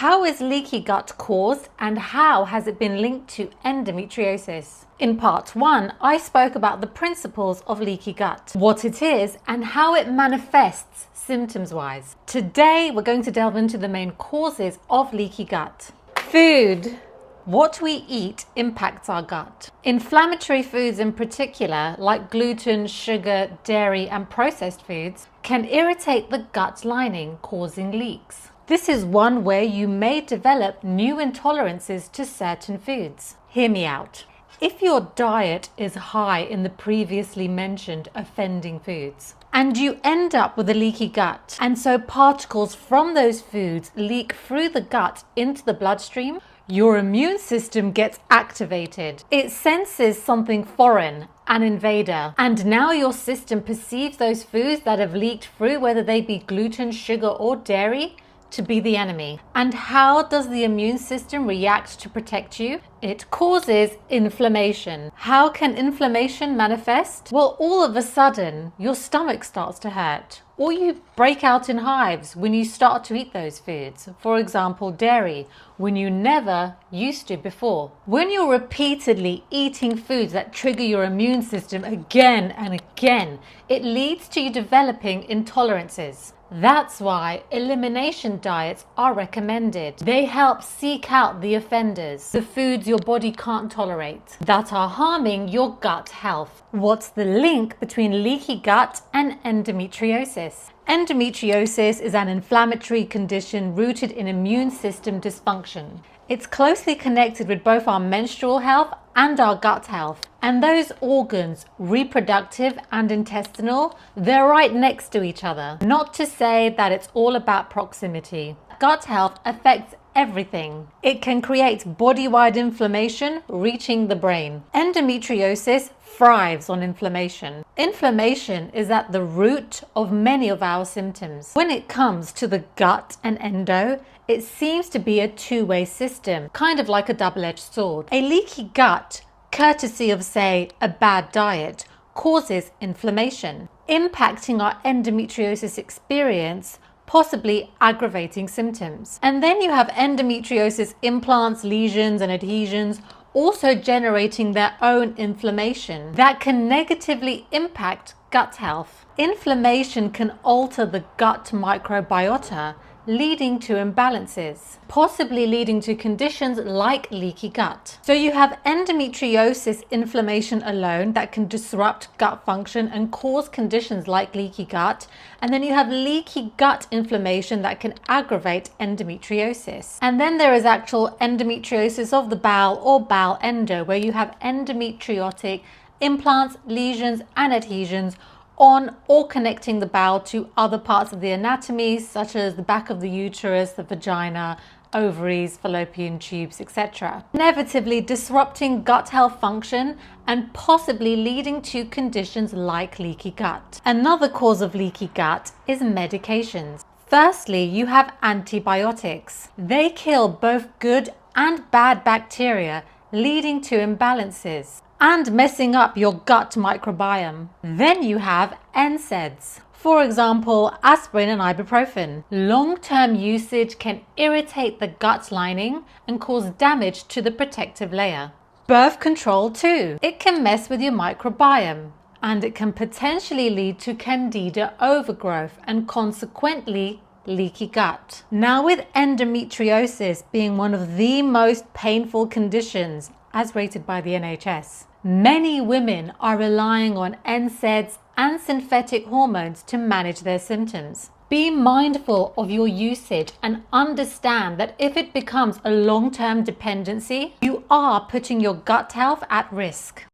How is leaky gut caused and how has it been linked to endometriosis? In part 1, I spoke about the principles of leaky gut, what it is and how it manifests symptoms-wise. Today, we're going to delve into the main causes of leaky gut. Food. What we eat impacts our gut. Inflammatory foods in particular, like gluten, sugar, dairy, and processed foods, can irritate the gut lining, causing leaks. This is one way you may develop new intolerances to certain foods. Hear me out. If your diet is high in the previously mentioned offending foods, and you end up with a leaky gut, and so particles from those foods leak through the gut into the bloodstream, your immune system gets activated. It senses something foreign, an invader, and now your system perceives those foods that have leaked through, whether they be gluten, sugar, or dairy, to be the enemy. And how does the immune system react to protect you? It causes inflammation. How can inflammation manifest? Well, all of a sudden, your stomach starts to hurt, or you break out in hives when you start to eat those foods. For example, dairy, when you never used to before. When you're repeatedly eating foods that trigger your immune system again and again, it leads to you developing intolerances. That's why elimination diets are recommended. They help seek out the offenders, the foods your body can't tolerate, that are harming your gut health. What's the link between leaky gut and endometriosis? Endometriosis is an inflammatory condition rooted in immune system dysfunction. It's closely connected with both our menstrual health and our gut health. And those organs, reproductive and intestinal, they're right next to each other. Not to say that it's all about proximity. Gut health affects everything. It can create body-wide inflammation reaching the brain. Endometriosis thrives on inflammation. Inflammation is at the root of many of our symptoms. When it comes to the gut and endo, it seems to be a two-way system, kind of like a double-edged sword. A leaky gut, courtesy of, say, a bad diet, causes inflammation, impacting our endometriosis experience, possibly aggravating symptoms. And then you have endometriosis implants, lesions, and adhesions also generating their own inflammation that can negatively impact gut health. Inflammation can alter the gut microbiota, leading to imbalances, possibly leading to conditions like leaky gut. So you have endometriosis inflammation alone that can disrupt gut function and cause conditions like leaky gut. And then you have leaky gut inflammation that can aggravate endometriosis. And then there is actual endometriosis of the bowel or bowel endo, where you have endometriotic implants, lesions, and adhesions on or connecting the bowel to other parts of the anatomy, such as the back of the uterus, the vagina, ovaries, fallopian tubes, etc. Inevitably disrupting gut health function and possibly leading to conditions like leaky gut. Another cause of leaky gut is medications. Firstly, you have antibiotics. They kill both good and bad bacteria, leading to imbalances and messing up your gut microbiome. Then you have NSAIDs. For example, aspirin and ibuprofen. Long-term usage can irritate the gut lining and cause damage to the protective layer. Birth control too. It can mess with your microbiome, and it can potentially lead to candida overgrowth and consequently leaky gut. Now, with endometriosis being one of the most painful conditions as rated by the NHS, many women are relying on NSAIDs and synthetic hormones to manage their symptoms. Be mindful of your usage and understand that if it becomes a long-term dependency, you are putting your gut health at risk.